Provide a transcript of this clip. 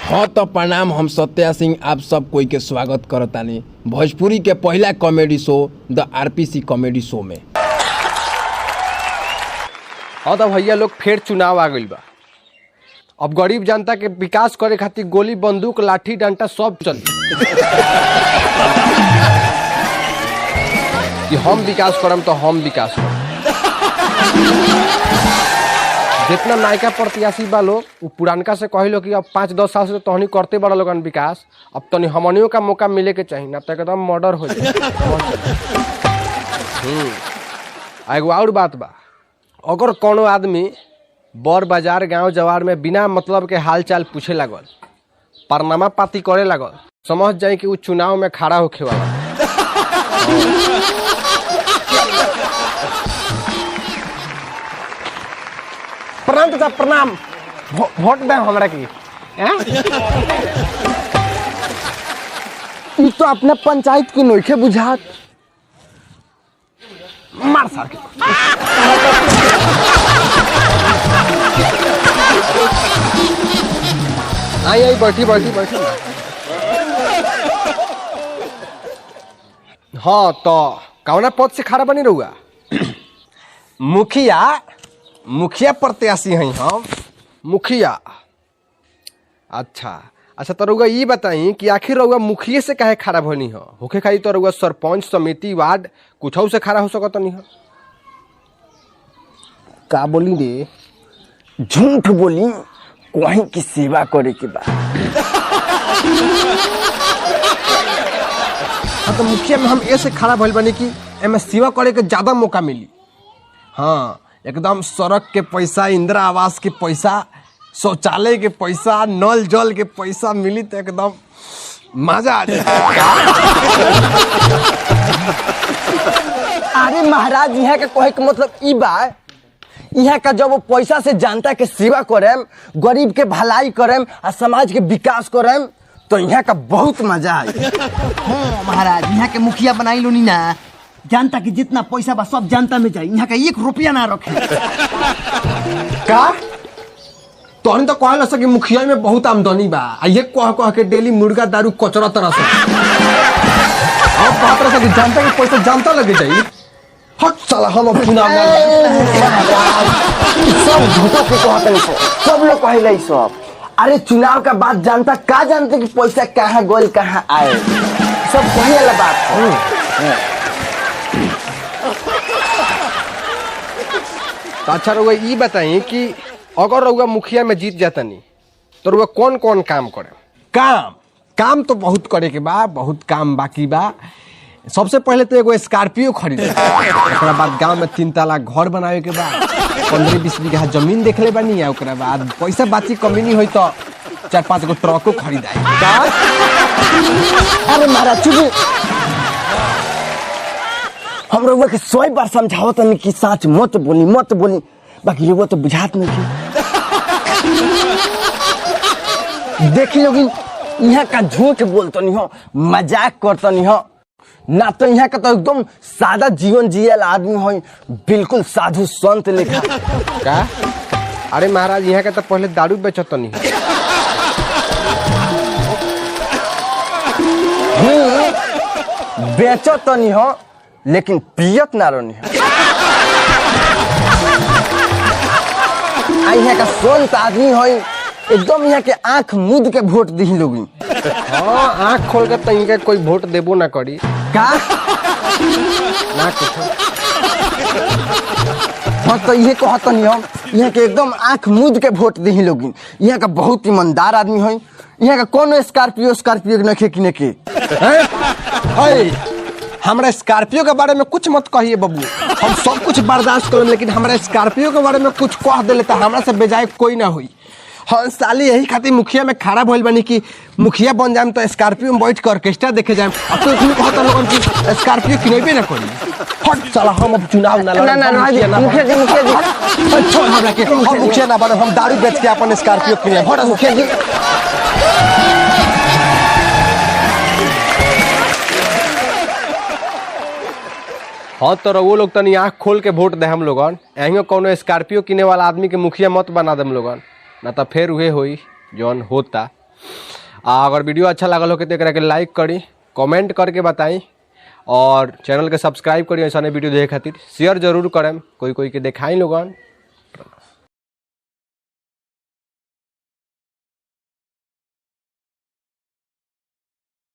हाँ तो प्रणाम। हम सत्या सिंह आप सब कोई के स्वागत करतानी भोजपुरी के पहला कॉमेडी शो द आरपीसी कॉमेडी शो में। हाँ तो भैया लोग फिर चुनाव आ गइल बा। अब गरीब जनता के विकास करे खातिर गोली बंदूक लाठी डंडा सब चली कि हम विकास करम तो हम विकास करम। जितना नायका प्रत्याशी बा लोग वो पुरानका से कहिलो कि अब 5-10 साल से तोहनी करते बड़ा लोगन विकास, अब तनी हमनियों का मौका मिले के चाहिए, ना तो एकदम मर्डर हो जाए। एगो और बात बा, अगर कोनो आदमी बर बाजार गांव जवार में बिना मतलब के हालचाल पूछे लागल, परनामा पाती करे लागल, समझ जाए कि वो चुनाव में खड़ा होखे वाला। प्रणाम तो प्रणाम, वोट दे हमरा की। ई तो अपने पंचायत की नोखे बुझात। मार सार के आई बैठी। हाँ तो कौना पद से खड़ा बनी रहुआ? मुखिया प्रत्याशी हैं हम। मुखिया, अच्छा तो रहुआ ये बताई कि आखिर रहुआ मुखिया से काहे खड़ा भनी हो? होखे खाई तो रहुआ सरपंच समिति वार्ड कुछ से खड़ा हो सकत नहीं हो। का बोली रे? झूठ बोली, कहीं की सेवा करे के बाद। हाँ तो मुखिया में हम ऐसे खड़ा भइल बनी कि एमे सेवा करे के ज्यादा मौका मिली। हाँ, एकदम सड़क के पैसा, इंदिरा आवास के पैसा, शौचालय के पैसा, नल जल के पैसा मिली तो एकदम मजा आ जाए। अरे महाराज, यहाँ का कहे के मतलब ई बा, यहाँ का जब वो पैसा से जनता के सेवा करेम, गरीब के भलाई करेम और समाज के विकास करेम तो यहाँ का बहुत मजा आई। हाँ महाराज, यहाँ के मुखिया बनाई लो नी ना, जनता की जितना पैसा बा सब जनता में जाए, यहाँ का 1 रुपया ना रखे। का तोहनी तो कहल सके मुखिया में बहुत आमदनी बा, आ ये कह के डेली मुर्गा दारू कचरा तरह से अब बात रहा कि जनता के पैसा जनता लगे जाई। हट साला, हम अब चुनाव ना सब झूठों के कहते हैं, सब लोग कहले सब। अरे चुनाव का बाद जनता का जानते कि पैसा कहाँ गोल कहाँ आए, सब कहे वाला बात है। तो अच्छा रहुआ ये बताइए कि अगर रहुआ मुखिया में जीत जाता नहीं तो रहुआ कौन कौन काम करे? काम तो बहुत करे के बा, बहुत काम बाकी बा। सबसे पहले तो एगो स्कॉर्पियो खरीदे, ओकरा बाद गांव में 3 तला घर बनावे के बा, 15-20 बीघा जमीन देख ले बानी, या ओकरा बाद पैसा बाची कमी नहीं हुई तो 4-5 गो ट्रको खरीदाई। अरे महाराज चुप, हम लोग के 100 बार समझावत नहीं कि सच मत बोली, बाकी लोग तो बुझात नहीं की। देखी लोग यहाँ का झूठ बोलते नहीं हो, मजाक करते नहीं हो ना, तो यहाँ का तो एकदम सादा जीवन जियल आदमी हो, बिल्कुल साधु संत लिखा। का? अरे महाराज, यहाँ का तो पहले दारू बेचत नहीं बेचत तो नहीं हो, लेकिन पियत ना रही है। यहाँ का संत आदमी हो, एकदम यहाँ के आंख मूंद के वोट दी लोग। हाँ, आँख खोल कर तो कोई वोट देबो ना करी का ना कुछ। हाँ तो ये कहता नहीं हो, यहाँ के एकदम आंख मूंद के वोट दी लोग। यहाँ का बहुत ईमानदार आदमी हो, यहाँ का कौन स्कॉर्पियो नखे किने के। हमरा स्कॉर्पियो के बारे में कुछ मत कहिए बबू, हम सब कुछ बर्दाश्त करें, लेकिन हमरा स्कॉर्पियो के बारे में कुछ कह देले तो हमरा से बेजाय कोई ना हुई। हाँ साली, यही खातिर मुखिया में खड़ा भइल बनी कि मुखिया बन जाए तो स्कॉर्पियो में बैठ कर ऑर्केस्ट्रा देखे जाए। अब तो इतनी कहता लोगन कि स्कॉर्पियो किनेबे ना करी। हट साला, हम अब चुनाव ना लड़े। ना मुखिया जी छोड़ हमरा के, हम मुखिया ना बने, हम दारू बेच के अपन स्कॉर्पियो किने। हट मुखिया जी। हाँ तो वो लोग तनी आँख खोल के वोट दे हम लोगन। यहीं कोनो स्कॉर्पियो किने वाला आदमी के मुखिया मत बना दे हम लोगन, ना तो फिर उहे होई जौन होता। अगर वीडियो अच्छा लागल हो तो एकरा के लाइक करी, कमेंट करके बताई और चैनल के सब्सक्राइब करी ऐसा वीडियो देखे खातिर। शेयर जरूर करें, कोई कोई के देखाई लोगन।